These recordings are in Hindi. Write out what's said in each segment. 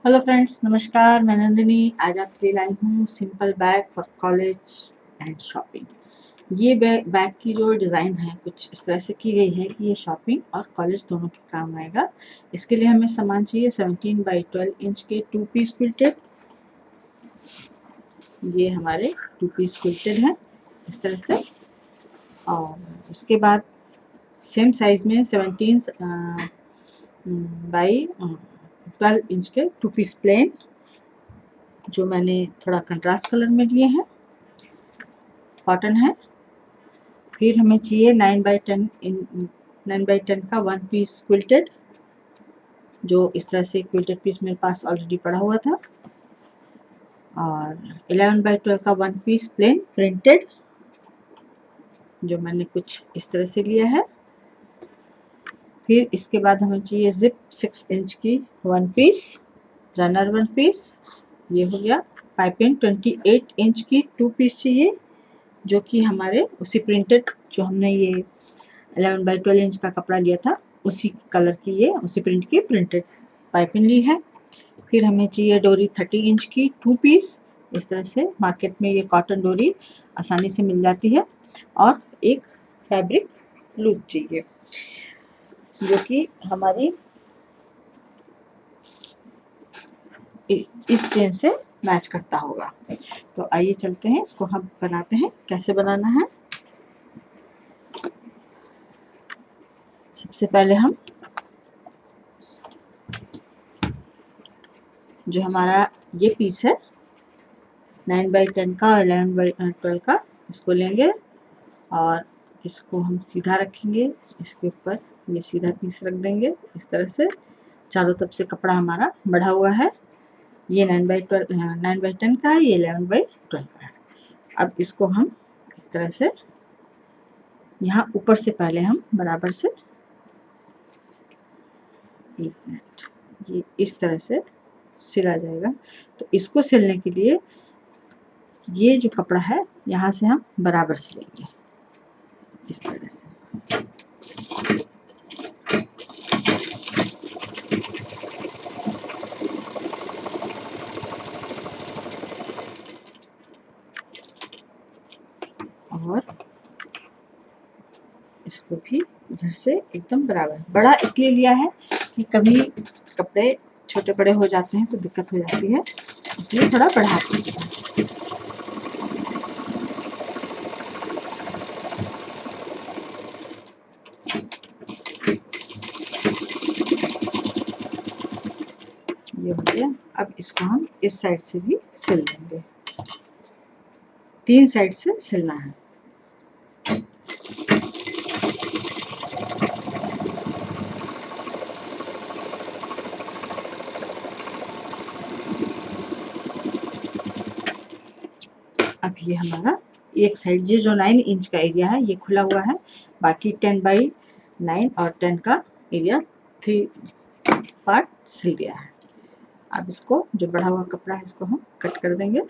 हेलो फ्रेंड्स, नमस्कार। मैं नंदिनी आज आपके लिए लाई हूँ simple bag for college and shopping. ये बैग की जो डिज़ाइन है कुछ इस तरह से की गई है कि ये शॉपिंग और कॉलेज दोनों के काम आएगा। इसके लिए हमें सामान चाहिए 17 बाई 12 इंच के 2 पीस क्विल्टेड। ये हमारे 2 पीस क्विल्टेड हैं इस तरह से। और उसके बाद सेम साइज में 17 बाई 12 इंच के 2 पीस प्लेन, जो मैंने थोड़ा कंट्रास्ट कलर में लिए हैं, कॉटन है। फिर हमें चाहिए 9 बाई 10 का 1 पीस क्विल्टेड, जो इस तरह से क्विल्टेड पीस मेरे पास ऑलरेडी पड़ा हुआ था। और 11 बाई 12 का 1 पीस प्लेन प्रिंटेड, जो मैंने कुछ इस तरह से लिया है। फिर इसके बाद हमें चाहिए जिप 6 इंच की 1 पीस, रनर 1 पीस, ये हो गया। पाइपिंग 28 इंच की 2 पीस चाहिए, जो कि हमारे उसी प्रिंटेड, जो हमने ये 11 बाई 12 इंच का कपड़ा लिया था उसी कलर की, ये उसी प्रिंट की प्रिंटेड पाइपिंग ली है। फिर हमें चाहिए डोरी 30 इंच की 2 पीस। इस तरह से मार्केट में ये कॉटन डोरी आसानी से मिल जाती है। और एक फैब्रिक लूप चाहिए, जो कि हमारी इस चेन से मैच करता होगा। तो आइए चलते हैं, इसको हम बनाते हैं। कैसे बनाना है, सबसे पहले हम जो हमारा ये पीस है 9 बाई 10 का और 11 बाई 12 का, इसको लेंगे और इसको हम सीधा रखेंगे। इसके ऊपर ये सीधा पीस रख देंगे इस तरह से। चारों तरफ से कपड़ा हमारा बढ़ा हुआ है। ये 9 बाई 10 का है, ये 11 बाई 12 का है। अब इसको हम इस तरह से यहाँ ऊपर से पहले हम बराबर से, एक मिनट, ये इस तरह से सिला जाएगा। तो इसको सिलने के लिए ये जो कपड़ा है यहाँ से हम बराबर सिलेंगे इस तरह से। और इसको भी इधर से एकदम बराबर। बड़ा इसलिए लिया है कि कभी कपड़े छोटे बड़े हो जाते हैं तो दिक्कत हो जाती है, इसलिए थोड़ा बढ़ा दीजिए। ये हो गया। अब इसको हम इस साइड से भी सिल देंगे, 3 साइड से सिलना है। अब ये हमारा एक साइड, ये जो 9 इंच का एरिया है ये खुला हुआ है। बाकी 10 बाई 9 और 10 का एरिया 3 पार्ट सिल गया है। अब इसको जो बढ़ा हुआ कपड़ा है इसको हम कट कर देंगे।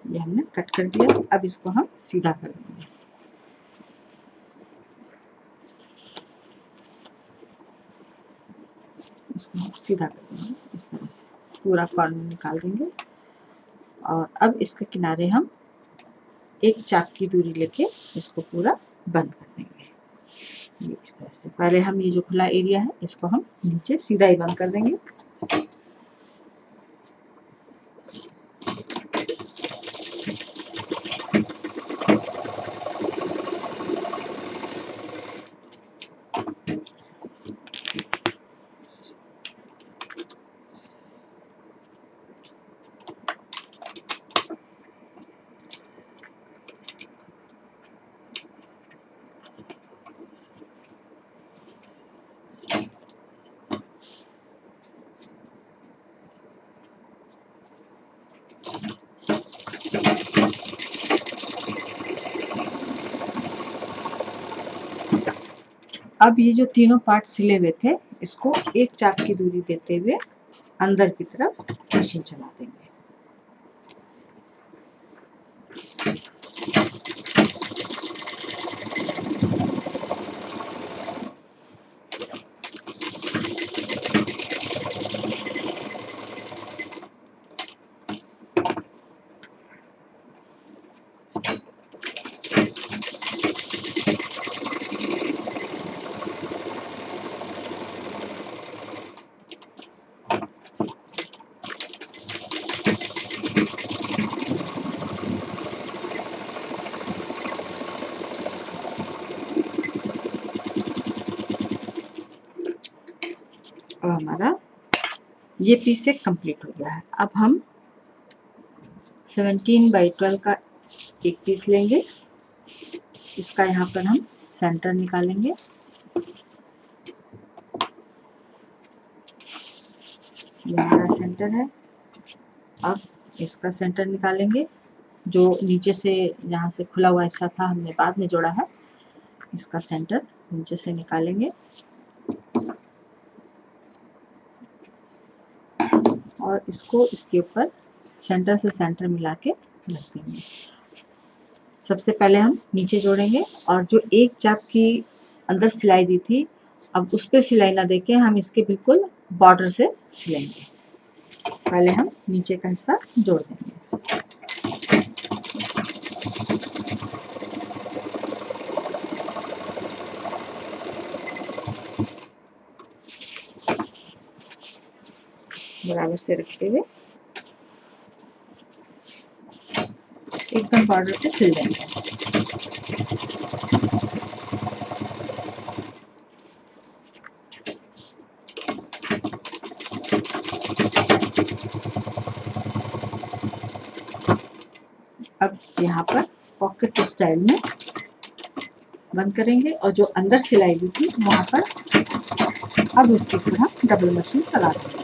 ये हमने कट कर दिया। अब इसको हम सीधा कर देंगे। इसको हम सीधा कर देंगे इस तरह से, पूरा कॉर्नर निकाल देंगे। और अब इसके किनारे हम एक चाक की दूरी लेके इसको पूरा बंद कर देंगे। ये इस तरह से पहले हम ये जो खुला एरिया है इसको हम नीचे सीधा ही बंद कर देंगे। अब ये जो तीनों पार्ट सिले हुए थे इसको एक चाक की दूरी देते हुए अंदर की तरफ मशीन चला देंगे। अब हमारा ये पीस एक कंप्लीट हो गया है। अब हम 17/12 का एक पीस लेंगे, इसका यहाँ पर हम सेंटर निकालेंगे। ये हमारा सेंटर है। अब इसका सेंटर निकालेंगे, जो नीचे से यहाँ से खुला हुआ हिस्सा था हमने बाद में जोड़ा है, इसका सेंटर नीचे से निकालेंगे और इसको इसके ऊपर सेंटर से सेंटर मिला के रख देंगे। सबसे पहले हम नीचे जोड़ेंगे और जो एक चाप की अंदर सिलाई दी थी, अब उस पर सिलाई ना देके हम इसके बिल्कुल बॉर्डर से सिलेंगे। पहले हम नीचे का हिस्सा जोड़ देंगे। बराबर से रखते हुए एकदम बॉर्डर पे सिल देंगे। अब यहाँ पर पॉकेट स्टाइल में बंद करेंगे और जो अंदर सिलाई दी थी वहां पर अब उसके ऊपर हम डबल मशीन चला देंगे।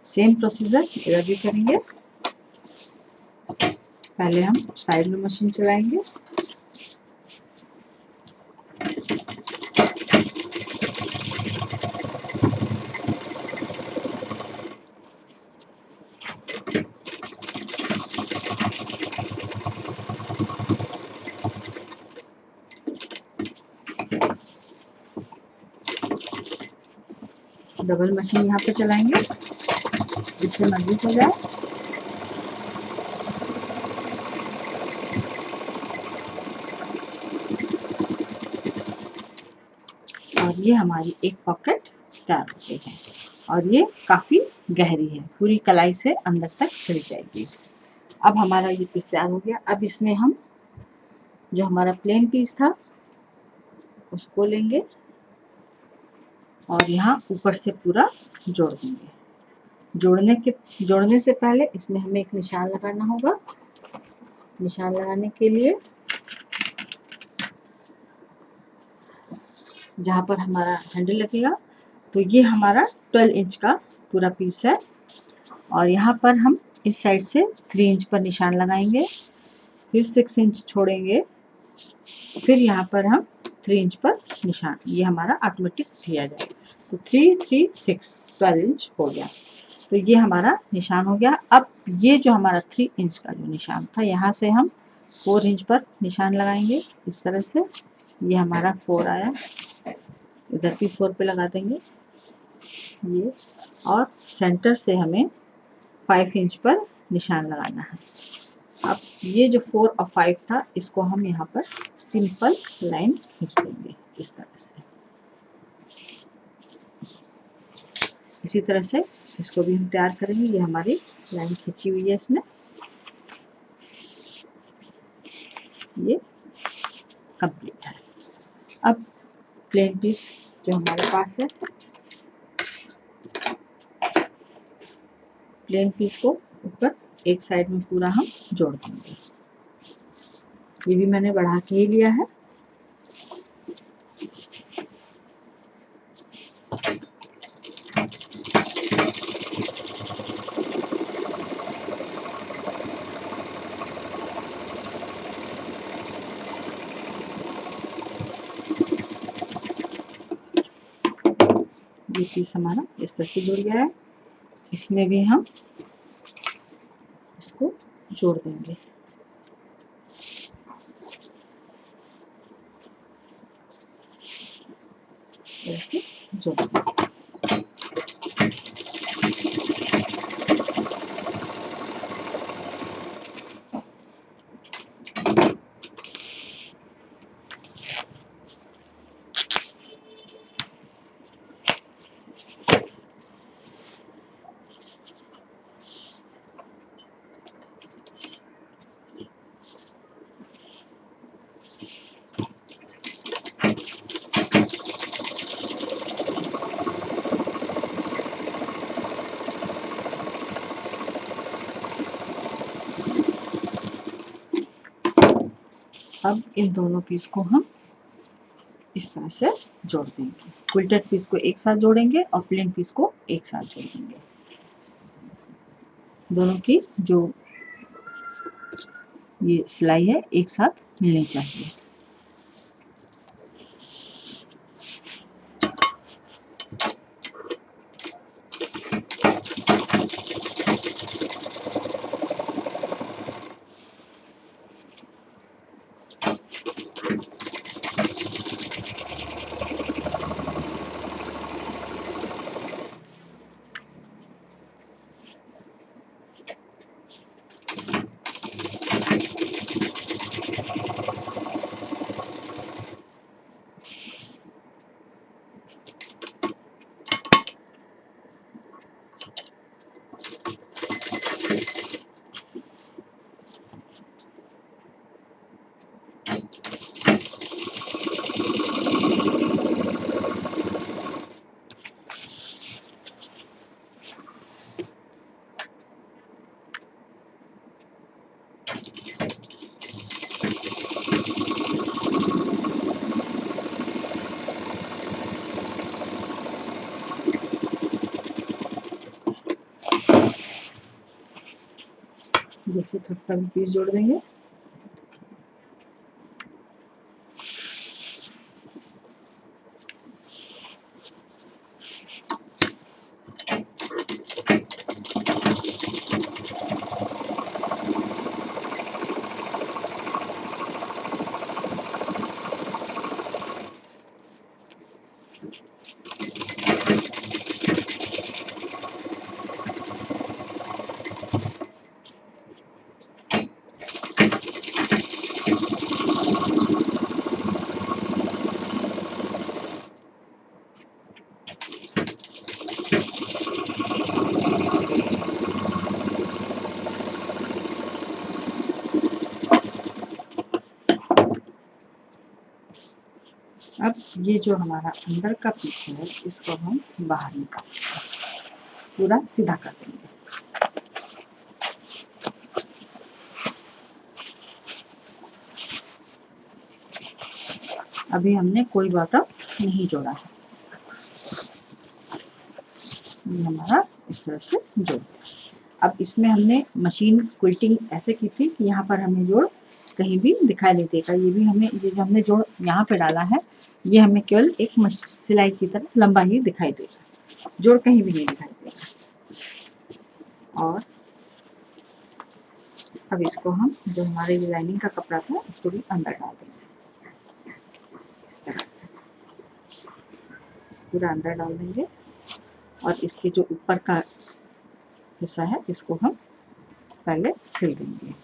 सेम प्रोसीजर इधर भी करेंगे। पहले हम साइड में मशीन चलाएंगे, डबल मशीन यहाँ पे चलाएंगे जिससे मजबूत हो जाए। और ये हमारी एक पॉकेट तैयार हो गई है और ये काफी गहरी है, पूरी कलाई से अंदर तक चली जाएगी। अब हमारा ये पीस तैयार हो गया। अब इसमें हम जो हमारा प्लेन पीस था उसको लेंगे और यहाँ ऊपर से पूरा जोड़ देंगे। जोड़ने से पहले इसमें हमें एक निशान लगाना होगा। निशान लगाने के लिए जहाँ पर हमारा हैंडल लगेगा, तो ये हमारा 12 इंच का पूरा पीस है और यहाँ पर हम इस साइड से 3 इंच पर निशान लगाएंगे, फिर 6 इंच छोड़ेंगे, फिर यहाँ पर हम 3 इंच पर निशान, ये हमारा ऑटोमेटिक दिया जाएगा। तो 3, 3, 6 12 इंच हो गया। तो ये हमारा निशान हो गया। अब ये जो हमारा 3 इंच का जो निशान था, यहाँ से हम 4 इंच पर निशान लगाएंगे इस तरह से। ये हमारा 4 आया, इधर भी 4 पे लगा देंगे ये, और सेंटर से हमें 5 इंच पर निशान लगाना है। अब ये जो 4 और 5 था, इसको हम यहाँ पर सिंपल लाइन खींच देंगे इस तरह से। इसी तरह से इसको भी हम तैयार करेंगे। ये हमारी लाइन खींची हुई है इसमें, ये कंप्लीट है। अब प्लेन पीस जो हमारे पास है, प्लेन पीस को ऊपर एक साइड में पूरा हम जोड़ देंगे। ये भी मैंने बढ़ा के ही लिया है। ये पीस हमारा इस तरह से जुड़ गया है। इसमें भी हम इसको जोड़ देंगे। ऐसे जोड़ देंगे। अब इन दोनों पीस को हम इस तरह से जोड़ देंगे। क्विल्टेड पीस को एक साथ जोड़ेंगे और प्लेन पीस को एक साथ जोड़ेंगे। दोनों की जो ये सिलाई है एक साथ मिलनी चाहिए। जैसे थोड़ा पीस जोड़ देंगे। अब ये जो हमारा अंदर का पीस है इसको हम बाहर निकाल पूरा सीधा कर देंगे। अभी हमने कोई बॉटम नहीं जोड़ा है। ये हमारा इस तरह से जोड़। अब इसमें हमने मशीन क्विल्टिंग ऐसे की थी कि यहाँ पर हमें जोड़ कहीं भी दिखाई नहीं देगा। ये भी हमें ये जो हमने जोड़ यहाँ पे डाला है ये हमें केवल एक सिलाई की तरह लंबा ही दिखाई देगा, जोड़ कहीं भी नहीं दिखाई देगा। और अब इसको हम जो हमारे लाइनिंग का कपड़ा था इसको भी अंदर डाल देंगे। इस तरह से पूरा अंदर डाल देंगे और इसके जो ऊपर का हिस्सा है इसको हम पहले सिल देंगे।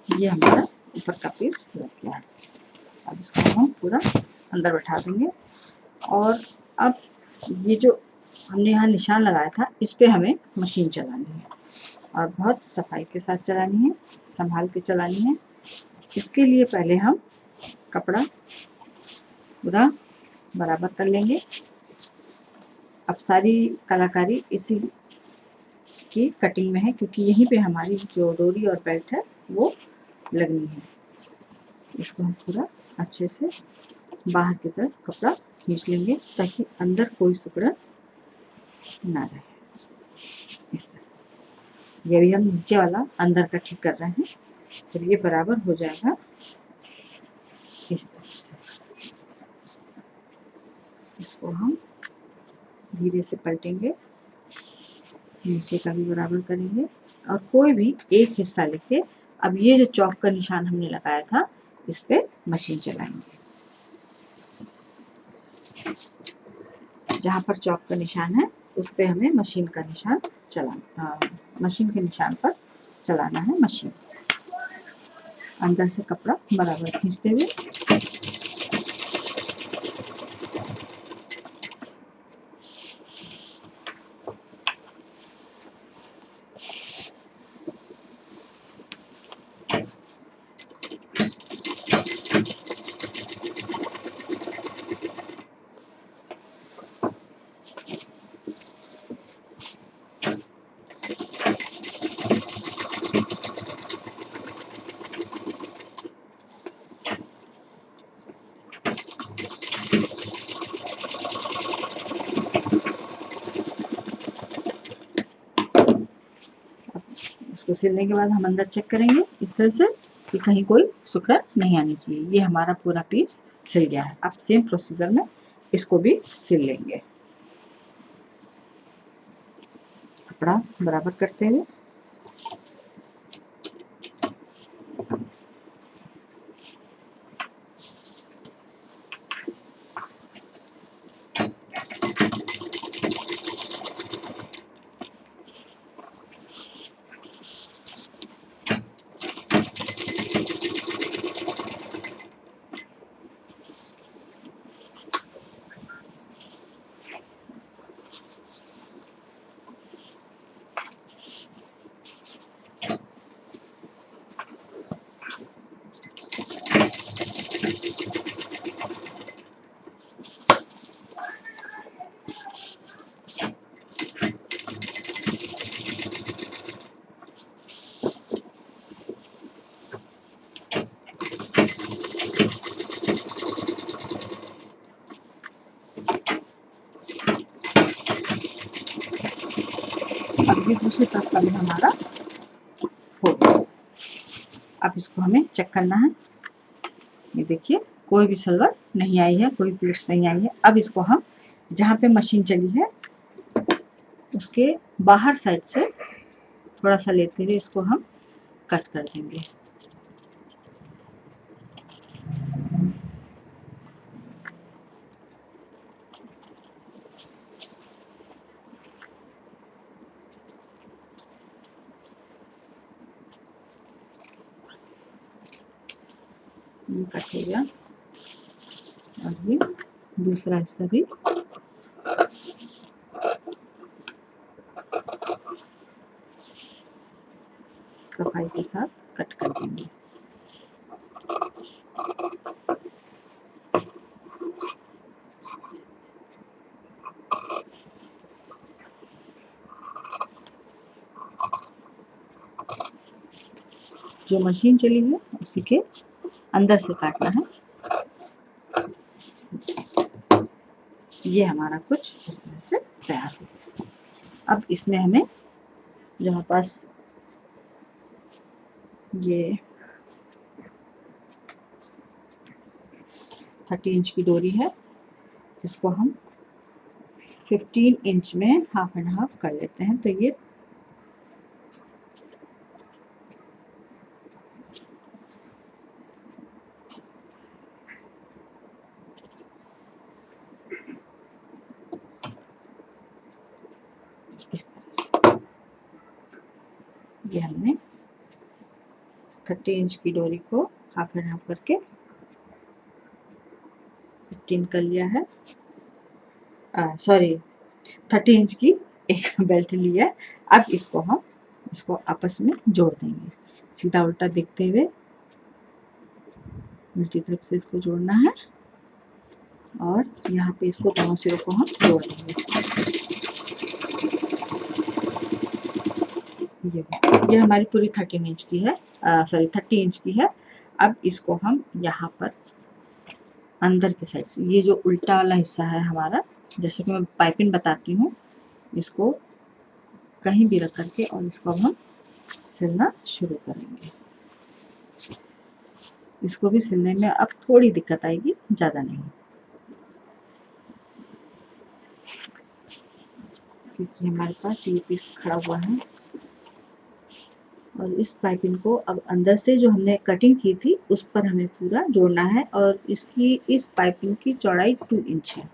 ये हमारा ऊपर का पीस लग गया है। अब इसको हम पूरा अंदर बैठा देंगे और अब ये जो हमने यहाँ निशान लगाया था इस पे हमें मशीन चलानी है और बहुत सफाई के साथ चलानी है, संभाल के चलानी है। इसके लिए पहले हम कपड़ा पूरा बराबर कर लेंगे। अब सारी कलाकारी इसी की कटिंग में है क्योंकि यहीं पे हमारी जो डोरी और बेल्ट है वो लगनी है। इसको हम पूरा अच्छे से बाहर की तरफ कपड़ा खींच लेंगे ताकि अंदर कोई टुकड़ा ना रहे। इस तरह से ये भी हम नीचे वाला अंदर का ठीक कर रहे हैं। जब ये बराबर हो जाएगा इस तरह से इसको हम धीरे से पलटेंगे, नीचे का भी बराबर करेंगे और कोई भी एक हिस्सा लेके अब ये जो चौक का निशान हमने लगाया था इस पे मशीन चलाएंगे। जहाँ पर चौक का निशान है उस पे हमें मशीन का निशान मशीन के निशान पर चलाना है मशीन। अंदर से कपड़ा बराबर खींचते हुए इसको सिलने के बाद हम अंदर चेक करेंगे इस तरह से कि कहीं कोई सिकुड़ नहीं आनी चाहिए। ये हमारा पूरा पीस सिल गया है। अब सेम प्रोसीजर में इसको भी सिल लेंगे, कपड़ा बराबर करते हुए। अब ये दूसरी तरफ का भी हमारा हो गया। अब इसको हमें चेक करना है। ये देखिए कोई भी सलवार नहीं आई है, कोई प्लीट्स नहीं आई है। अब इसको हम जहाँ पे मशीन चली है उसके बाहर साइड से थोड़ा सा लेते हुए इसको हम कट कर देंगे। कट हो गया और ये दूसरा हिस्सा भी सफाई के साथ कट कर देंगे। जो मशीन चली है उसी के अंदर से काटना है। ये हमारा कुछ इस तरह से तैयार हो गया। अब इसमें हमें जो हमारे पास ये 30 इंच की डोरी है, इसको हम 15 इंच में हाफ एंड हाफ कर लेते हैं। तो ये इस तरह से ये हमने 30 इंच की डोरी को हाफ एंड हाफ करके 15 कर लिया है। सॉरी 30 इंच की एक बेल्ट लिया है। अब इसको आपस में जोड़ देंगे, सीधा उल्टा देखते हुए उल्टी तरफ से इसको जोड़ना है और यहाँ पे इसको दोनों सिरों को हम जोड़ देंगे। ये हमारी पूरी 13 इंच की है, सॉरी 30 इंच की है। अब इसको हम यहाँ पर अंदर की साइड से, ये जो उल्टा वाला हिस्सा है हमारा, जैसे कि मैं पाइपिंग बताती हूँ, इसको कहीं भी रख करके और इसको हम सिलना शुरू करेंगे। इसको भी सिलने में अब थोड़ी दिक्कत आएगी, ज़्यादा नहीं, क्योंकि हमारे पास ये पीस खड़ा हुआ है। और इस पाइपिंग को अब अंदर से जो हमने कटिंग की थी उस पर हमें पूरा जोड़ना है, और इसकी इस पाइपिंग की चौड़ाई 2 इंच है।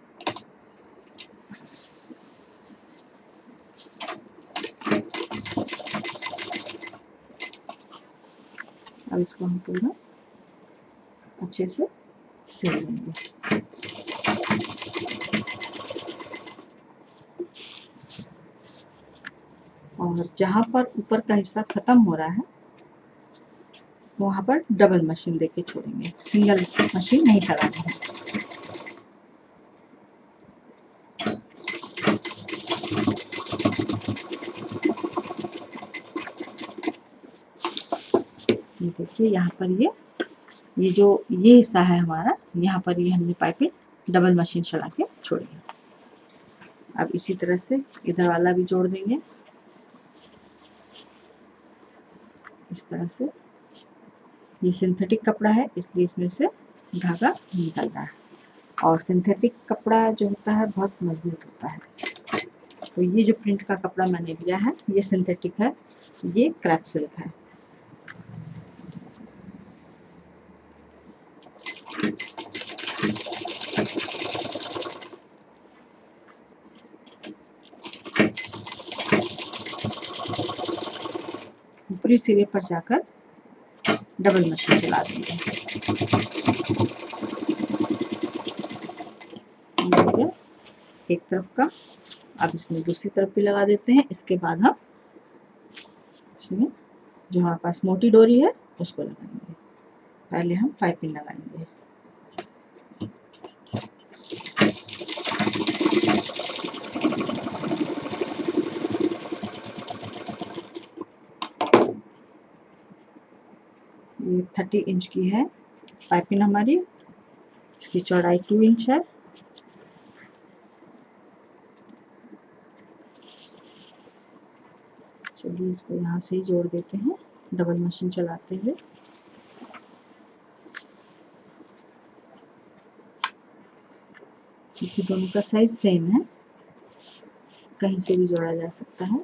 अब इसको हम पूरा अच्छे से सिल लेंगे। और जहाँ पर ऊपर का हिस्सा खत्म हो रहा है वहाँ पर डबल मशीन देके छोड़ेंगे, सिंगल मशीन नहीं चलानी है। ये देखिए यहाँ पर ये जो ये हिस्सा है हमारा, यहाँ पर ये हमने पाइपिंग डबल मशीन चला के छोड़ी है। अब इसी तरह से इधर वाला भी जोड़ देंगे इस तरह से। ये सिंथेटिक कपड़ा है इसलिए इसमें से धागा निकल रहा है, और सिंथेटिक कपड़ा जो होता है बहुत मजबूत होता है। तो ये जो प्रिंट का कपड़ा मैंने लिया है ये सिंथेटिक है, ये क्रैप सिल्क है। ऊपरी सिरे पर जाकर डबल मशीन चला देंगे। एक तरफ का, अब इसमें दूसरी तरफ भी लगा देते हैं। इसके बाद हम इसमें जो हमारे पास मोटी डोरी है उसको लगाएंगे। पहले हम पाइपिंग लगाएंगे। ये 30 इंच की है पाइपिंग हमारी, इसकी चौड़ाई 2 इंच है। चलिए इसको यहाँ से ही जोड़ देते हैं डबल मशीन चलाते हुए। क्योंकि दोनों का साइज सेम है, कहीं से भी जोड़ा जा सकता है।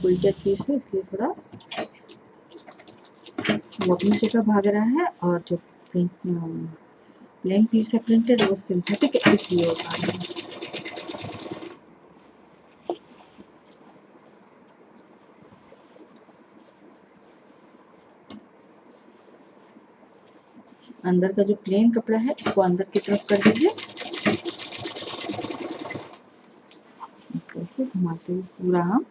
उल्टा पीस है इसलिए थोड़ा वो अपनी जगह भाग रहा है, और जो प्लेन पीस है प्रिंटेड वो सिंथेटिक इसलिए होता है। अंदर का जो प्लेन कपड़ा है उसको अंदर की तरफ कर दीजिए, ऐसे घुमाते हुए पूरा हम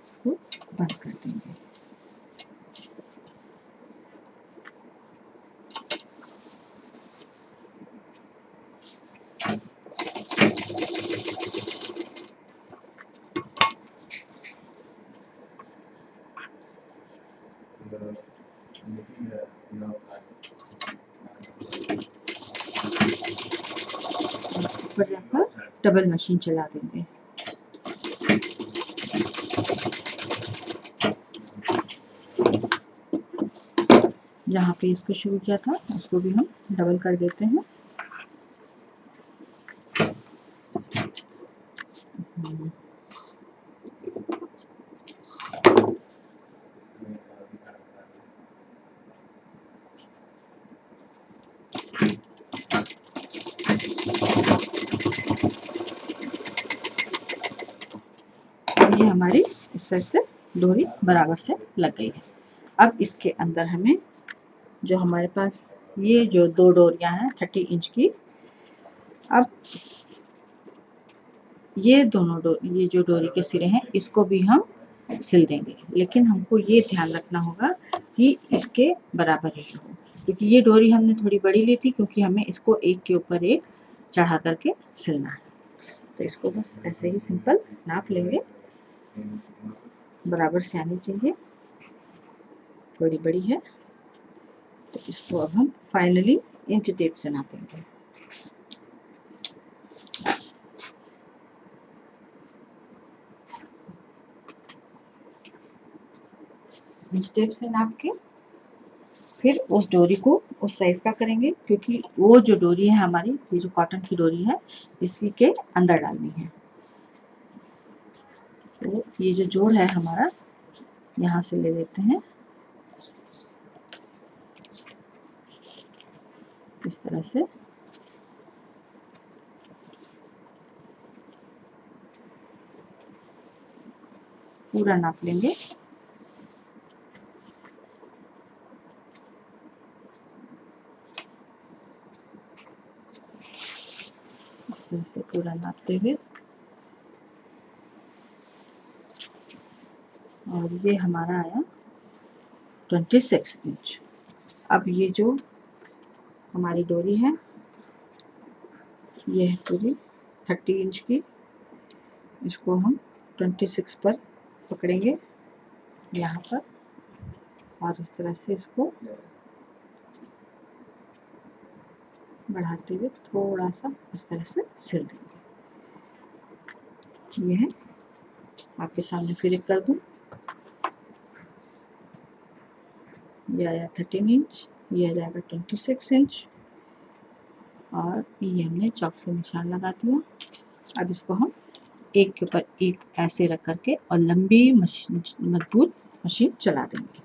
इसको बंद कर देंगे। ऊपर जाकर डबल मशीन चला देंगे। जहाँ पे इसको शुरू किया था उसको भी हम डबल कर देते हैं। ये हमारी इस तरह से डोरी बराबर से लग गई है। अब इसके अंदर हमें जो हमारे पास ये जो 2 डोरियां हैं 30 इंच की, अब ये दोनों ये जो डोरी के सिरे हैं इसको भी हम सिल देंगे, लेकिन हमको ये ध्यान रखना होगा कि इसके बराबर ही हो, क्योंकि ये डोरी हमने थोड़ी बड़ी ली थी, क्योंकि हमें इसको एक के ऊपर एक चढ़ा करके सिलना है। तो इसको बस ऐसे ही सिंपल नाप लेंगे बराबर से आनी चाहिए, थोड़ी बड़ी है, तो इसको अब हम फाइनली इंच टेप से नापेंगे। इंच टेप से नाप के फिर उस डोरी को उस साइज का करेंगे, क्योंकि वो जो डोरी है हमारी, ये जो कॉटन की डोरी है, इसी के अंदर डालनी है। तो ये जो जोड़ है हमारा, यहाँ से ले लेते हैं इस तरह से, पूरा नाप लेंगे। इस तरह से पूरा नापते हुए, और ये हमारा आया 26 इंच। अब ये जो हमारी डोरी है, ये है पूरी 30 इंच की, इसको हम 26 पर पकड़ेंगे यहाँ पर, और इस तरह से इसको बढ़ाते हुए थोड़ा सा इस तरह से सिल देंगे। ये है, आपके सामने फिर एक कर दूं। ये आया 13 इंच, ये आ जाएगा 26 इंच, और ये हमने चॉक से निशान लगा दिया। अब इसको हम एक के ऊपर एक ऐसे रख करके और लंबी मजबूत मशीन चला देंगे।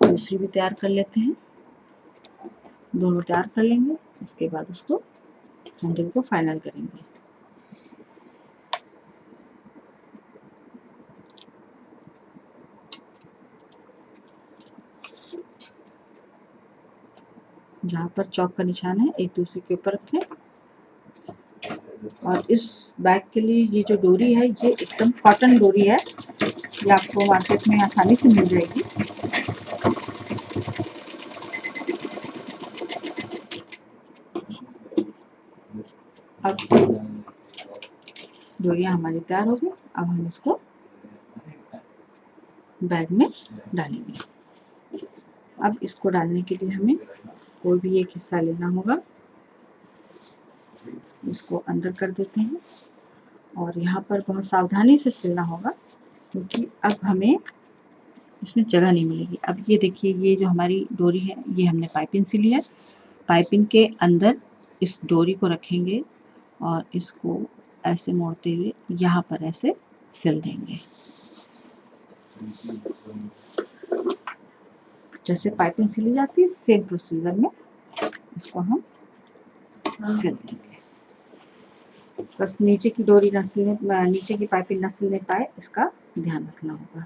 दूसरी भी तैयार कर लेते हैं, दोनों तैयार कर लेंगे, इसके बाद उसको हैंडल को फाइनल करेंगे। जहाँ पर चौक का निशान है एक दूसरे के ऊपर रखें, और इस बैग के लिए ये जो डोरी है, ये एकदम कॉटन डोरी है, ये आपको मार्केट में आसानी से मिल जाएगी। अब डोरियाँ हमारी तैयार हो गई, अब हम इसको बैग में डालेंगे। अब इसको डालने के लिए हमें कोई भी एक हिस्सा लेना होगा, इसको अंदर कर देते हैं, और यहाँ पर बहुत सावधानी से सिलना होगा, क्योंकि अब हमें इसमें जगह नहीं मिलेगी। अब ये देखिए, ये जो हमारी डोरी है, ये हमने पाइपिंग सिली है, पाइपिंग के अंदर इस डोरी को रखेंगे और इसको ऐसे मोड़ते हुए यहाँ पर ऐसे सिल देंगे। जैसे पाइपिंग सिली जाती है, सेम प्रोसीजर में इसको हम सिल देंगे। बस नीचे की डोरी न सिलने, नीचे की पाइपिंग न सिलने पाए, इसका ध्यान रखना होगा।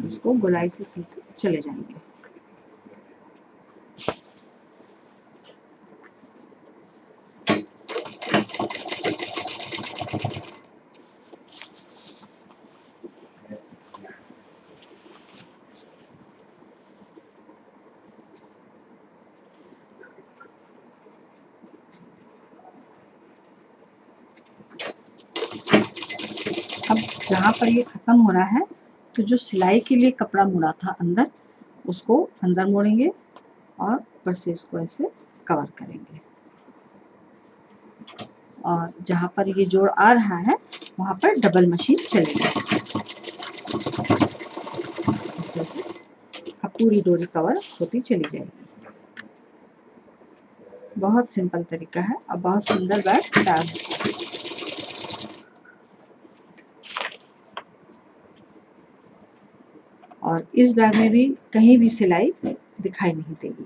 इसको गोलाई से सिलते चले जाएंगे। अब जहाँ पर ये खत्म हो रहा है, तो जो सिलाई के लिए कपड़ा मुड़ा था अंदर, उसको अंदर मोड़ेंगे और ऊपर से इसको ऐसे कवर करेंगे, और जहाँ पर ये जोड़ आ रहा है वहाँ पर डबल मशीन चलेगी। अब पूरी डोरी कवर होती चली जाएगी। बहुत सिंपल तरीका है, अब बहुत सुंदर बैग तैयार है। और इस बैग में भी कहीं भी सिलाई दिखाई नहीं देगी।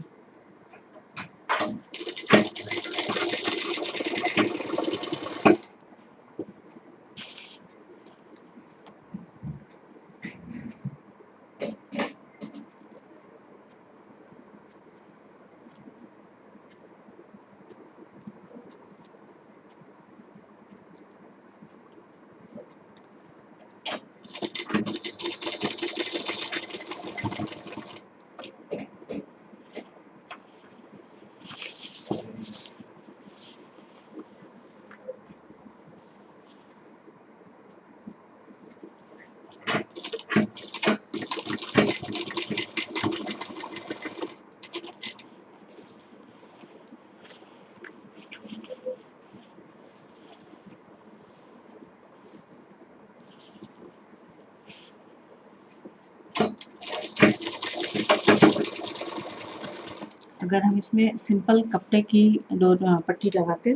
अगर हम इसमें सिंपल कपड़े की पट्टी लगाते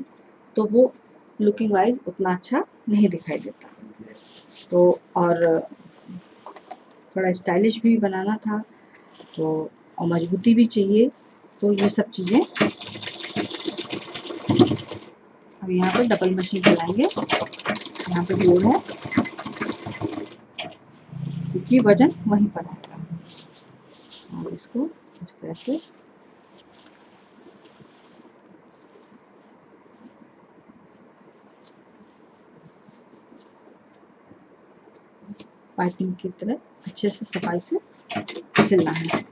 तो वो लुकिंग वाइज उतना अच्छा नहीं दिखाई देता। तो और थोड़ा स्टाइलिश भी बनाना था तो और मजबूती भी चाहिए, तो ये सब चीज़ें अब यहाँ पर डबल मशीन चलाएंगे। यहाँ पे जोड़ है क्योंकि वजन वहीं पर आएगा और इसको इस तरह से पाइपिंग की तरह अच्छे से सफाई से सिलना है।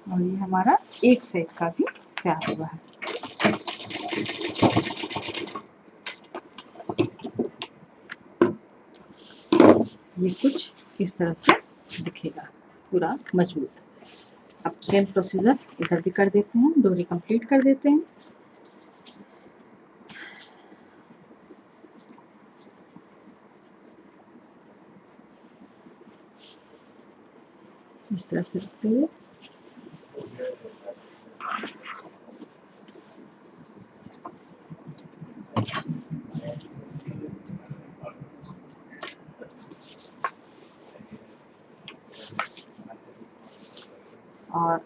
और ये हमारा एक साइड का भी तैयार हुआ है। ये कुछ इस तरह से दिखेगा पूरा मजबूत। अब सेम प्रोसीजर इधर भी कर देते हैं, डोरी कंप्लीट कर देते हैं। इस तरह से रखते हुए और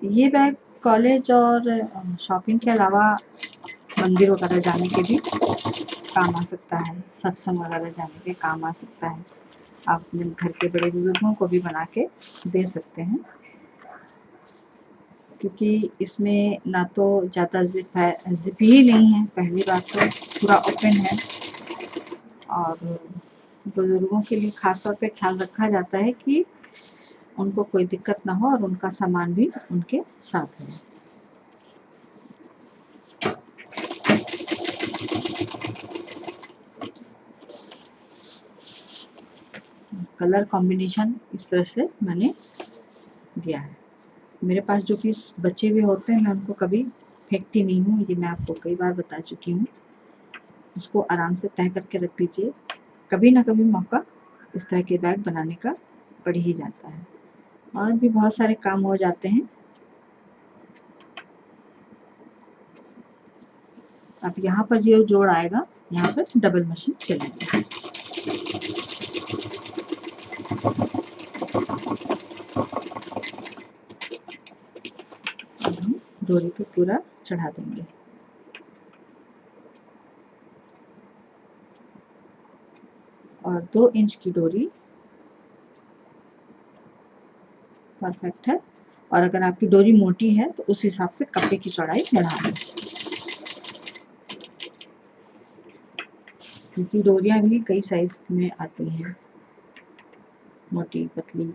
ये बैग कॉलेज और शॉपिंग के अलावा मंदिर वगैरह जाने के भी काम आ सकता है, सत्संग वगैरह जाने के काम आ सकता है। आप अपने घर के बड़े बुजुर्गों को भी बना के दे सकते हैं, क्योंकि इसमें ना तो ज़्यादा जिप है, जिप ही नहीं है, पहली बात तो पूरा ओपन है। और बुजुर्गों के लिए खास तौर पे ख्याल रखा जाता है कि उनको कोई दिक्कत ना हो और उनका सामान भी उनके साथ है। कलर कॉम्बिनेशन इस तरह से मैंने दिया है। मेरे पास जो पीस बचे हुए होते हैं मैं उनको कभी फेंकती नहीं हूँ, ये मैं आपको कई बार बता चुकी हूँ। उसको आराम से तय करके रख दीजिए, कभी ना कभी मौका इस तरह के बैग बनाने का पड़ ही जाता है। और भी बहुत सारे काम हो जाते हैं। अब यहाँ पर जो जोड़ आएगा, यहाँ पर डबल मशीन चलेगी। अब हम डोरी पे पूरा चढ़ा देंगे। और 2 इंच की डोरी परफेक्ट है। और अगर आपकी डोरी मोटी है तो उस हिसाब से कपड़े की चौड़ाई बढ़ा दें, क्योंकि डोरियां भी कई साइज में आती हैं, मोटी पतली।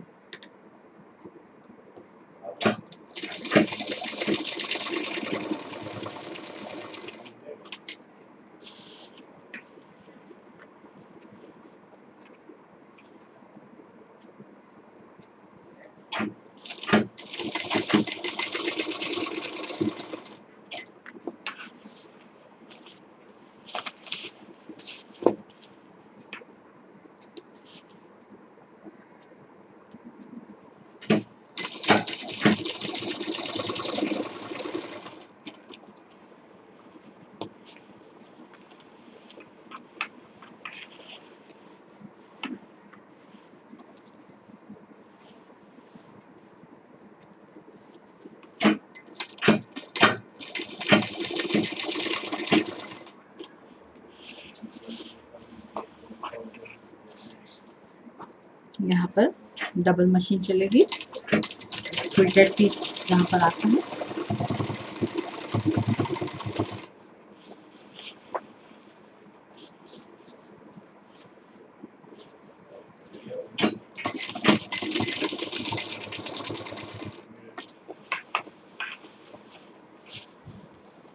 यहाँ पर डबल मशीन चलेगी, फिल्टेड पीस यहाँ पर आता है।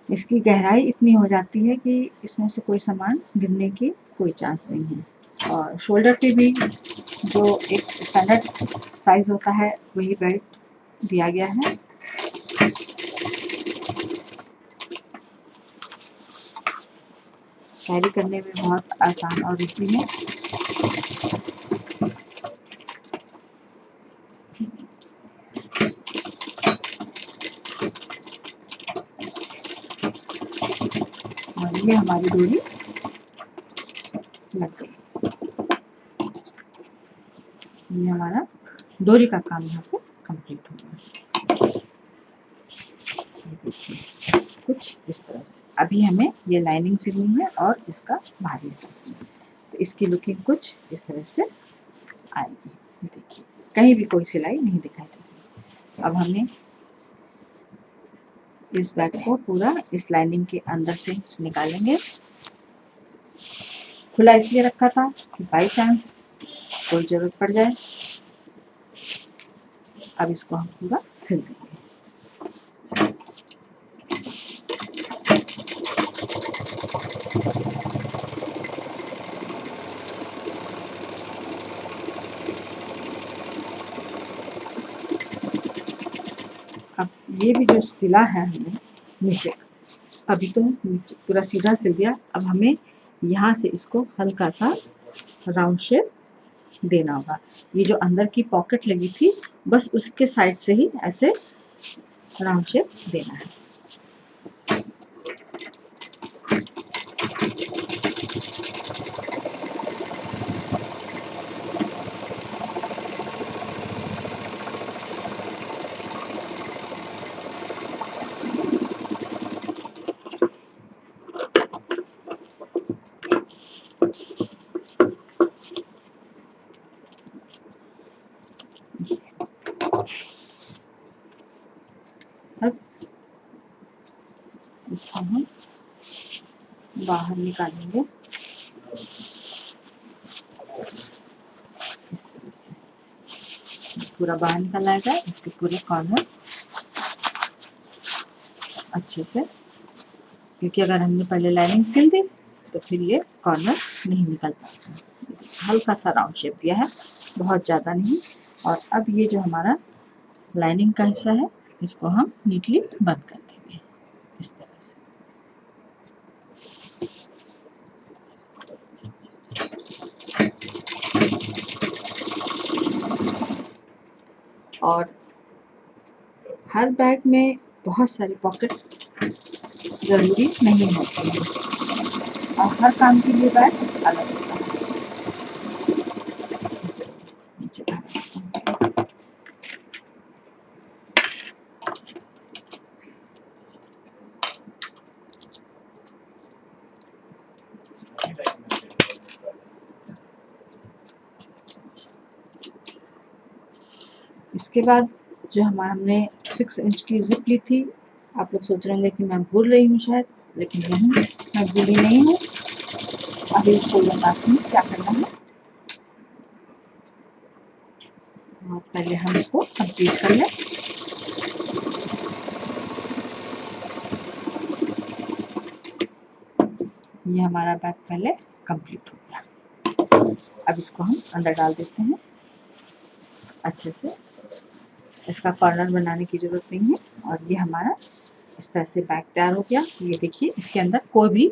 इसकी गहराई इतनी हो जाती है कि इसमें से कोई सामान गिरने की कोई चांस नहीं है। और शोल्डर पे भी जो एक स्टैंडर्ड साइज होता है वही बेल्ट दिया गया है। कैरी करने में बहुत आसान और इजी है। और ये हमारी डोरी लग गई। ये हमारा डोरी का काम यहाँ पे कंप्लीट हो गया। कुछ इस तरह से अभी हमें ये लाइनिंग सिलनी है और इसका बाहरी हिस्सा। तो इसकी लुकिंग कुछ इस तरह से आएगी। देखिए कहीं भी कोई सिलाई नहीं दिखाई देगी। अब हमें इस बैग को पूरा इस लाइनिंग के अंदर से निकालेंगे। खुला इसलिए रखा था कि बाई चांस कोई जरूरत पड़ जाए। अब इसको हम पूरा सिल देंगे। अब ये भी जो सिला है हमने नीचे, अभी तो नीचे पूरा सीधा सिल दिया। अब हमें यहाँ से इसको हल्का सा राउंड शेप देना होगा। ये जो अंदर की पॉकेट लगी थी बस उसके साइड से ही ऐसे राउंड शेप देना है। अब इसको हम बाहर निकालेंगे इस तरह से। पूरा बाहर निकल आएगा। इसके पूरे कॉर्नर अच्छे से, क्योंकि अगर हमने पहले लाइनिंग सिल दी तो फिर ये कॉर्नर नहीं निकल पाता। हल्का सा राउंड शेप दिया है, बहुत ज़्यादा नहीं। और अब ये जो हमारा लाइनिंग का हिस्सा है इसको हम नीटली बंद कर देंगे इस तरह से। और हर बैग में बहुत सारी पॉकेट जरूरी नहीं होती है और हर काम के लिए बैग अलग होता है। इसके बाद जो हमने 6 इंच की जिप ली थी, आप लोग सोच रहे होंगे कि मैं भूल रही हूँ शायद, लेकिन नहीं, मैं भूली नहीं हूँ। अभी इसको बताती हूँ क्या करना है। और पहले हम इसको कंप्लीट कर लें। ये हमारा बैग पहले कंप्लीट हो गया। अब इसको हम अंदर डाल देते हैं अच्छे से। इसका कॉर्नर बनाने की जरूरत नहीं है। और ये हमारा इस तरह से बैग तैयार हो गया। ये देखिए इसके अंदर कोई भी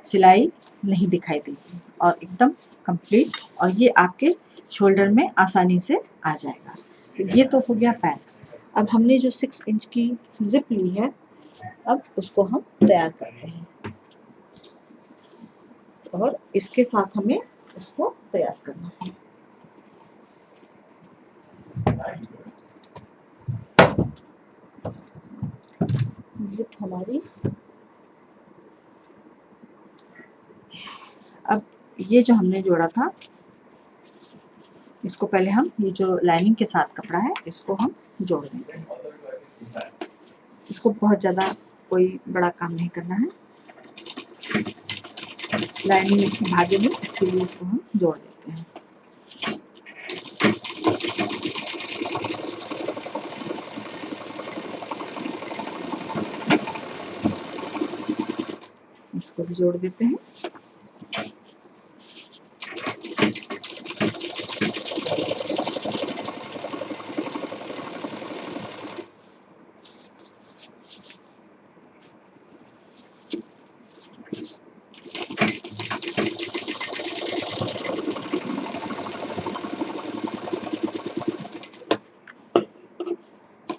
सिलाई नहीं दिखाई देगी और एकदम कंप्लीट। और ये आपके शोल्डर में आसानी से आ जाएगा। तो ये तो हो गया बैग। अब हमने जो 6 इंच की जिप ली है, अब उसको हम तैयार करते हैं और इसके साथ हमें उसको तैयार करना है। जिप हमारी, अब ये जो हमने जोड़ा था इसको पहले हम, ये जो लाइनिंग के साथ कपड़ा है इसको हम जोड़ देंगे। इसको बहुत ज़्यादा कोई बड़ा काम नहीं करना है। लाइनिंग इसकी भागे में, इसके लिए इसको हम जोड़ देते हैं। इसको भी जोड़ देते हैं।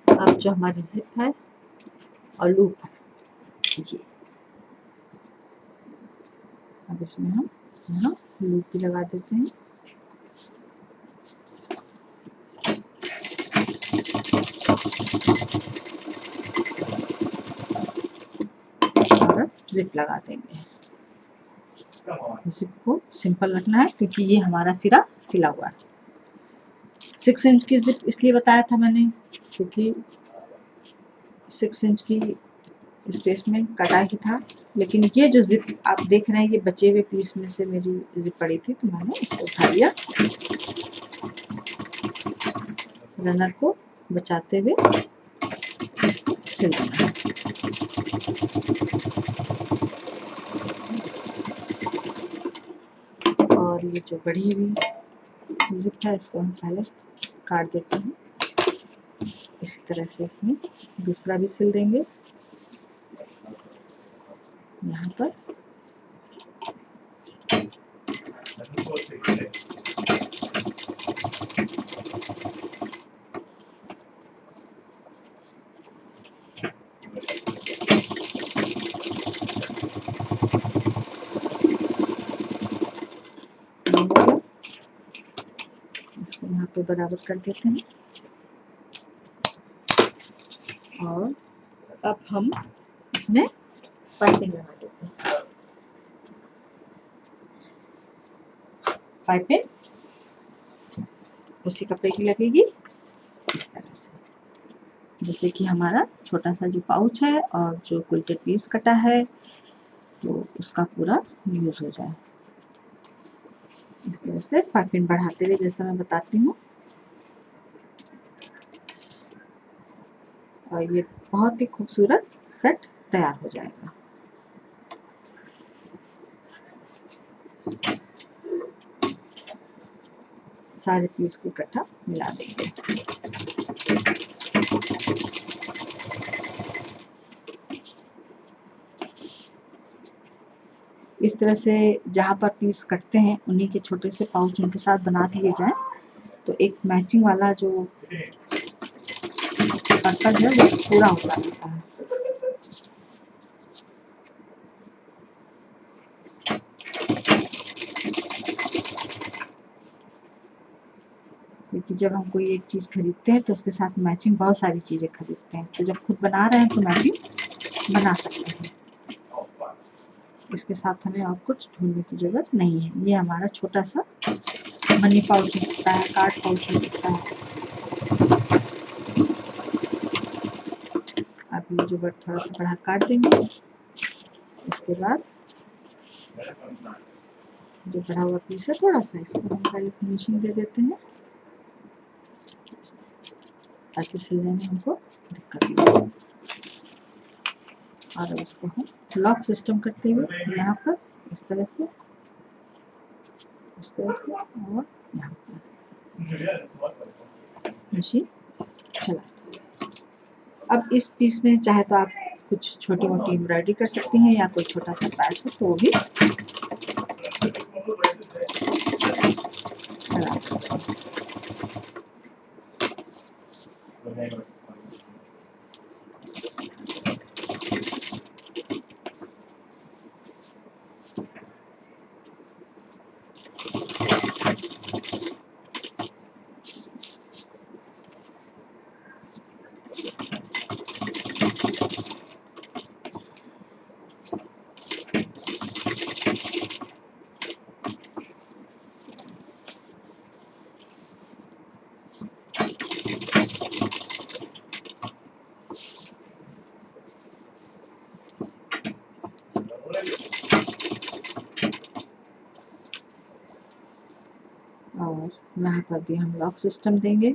अब जो हमारी जिप है और लूप है, ये अब इसमें हम यहाँ लूप भी लगा देते हैं और जिप लगा देंगे। जिप को सिंपल रखना है क्योंकि ये हमारा सिरा सिला हुआ है। 6 इंच की जिप इसलिए बताया था मैंने क्योंकि 6 इंच की स्पेस में कटा ही था, लेकिन ये जो जिप आप देख रहे हैं ये बचे हुए पीस में से मेरी जिप पड़ी थी तो मैंने इसको उठा लिया, रनर को बचाते हुए सिल देना है। और ये जो बढ़ी हुई जिप है इसको हम पहले काट देते हैं। इसी तरह से इसमें दूसरा भी सिल देंगे यहाँ पर। इसको यहाँ पे बराबर कर देते हैं और अब हम इसमें पाइपिंग लगा देते हैं। पाइपिंग उसी कपड़े की लगेगी इस तरह से, जैसे कि हमारा छोटा सा जो पाउच है और जो क्विल्टेड पीस कटा है तो उसका पूरा यूज हो जाए। इस तरह से पाइपिंग बढ़ाते हुए जैसा मैं बताती हूँ, और ये बहुत ही खूबसूरत सेट तैयार हो जाएगा। सारे पीस को इकट्ठा मिला देंगे। इस तरह से जहाँ पर पीस कटते हैं उन्हीं के छोटे से पाउच उनके साथ बना दिए जाएं तो एक मैचिंग वाला जो पर्पज है वो पूरा होता रहता है। क्योंकि जब हम कोई एक चीज़ खरीदते हैं तो उसके साथ मैचिंग बहुत सारी चीज़ें खरीदते हैं, तो जब खुद बना रहे हैं तो मैचिंग बना सकते हैं। इसके साथ हमें और कुछ ढूंढने की जरूरत नहीं है। ये हमारा छोटा सा मनी पाउच हो सकता है, कार्ड पाउच हो सकता है। अब ये जो बट थोड़ा सा बड़ा काट देंगे। इसके बाद जो बड़ा हुआ पीस है थोड़ा सा इसको हम पहले फिनिशिंग दे देते हैं ताकि सिलने में हमको दिक्कत नहीं हो। और अब इसको हम लॉक सिस्टम करते हुए यहाँ पर इस तरह से और यहाँ पर मशीन चला। अब इस पीस में चाहे तो आप कुछ छोटी मोटी एम्ब्रॉयडरी कर सकती हैं या कोई छोटा सा पैच हो तो वो भी चला सकते हैं। और यहाँ पर भी हम लॉक सिस्टम देंगे।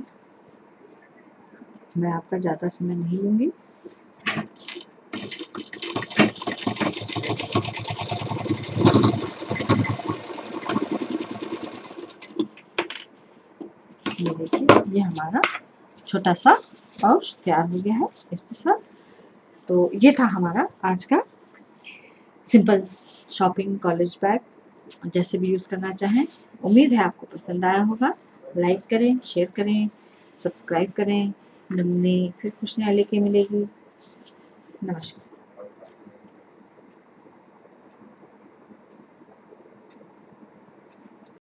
मैं आपका ज़्यादा समय नहीं लूँगी। हमारा छोटा सा पाउच तैयार हो गया है इसके साथ। तो ये था हमारा आज का सिंपल शॉपिंग कॉलेज बैग, जैसे भी यूज़ करना चाहें। उम्मीद है आपको पसंद आया होगा। लाइक करें, शेयर करें, सब्सक्राइब करें। फिर कुछ नया लेके मिलेगी। नमस्कार।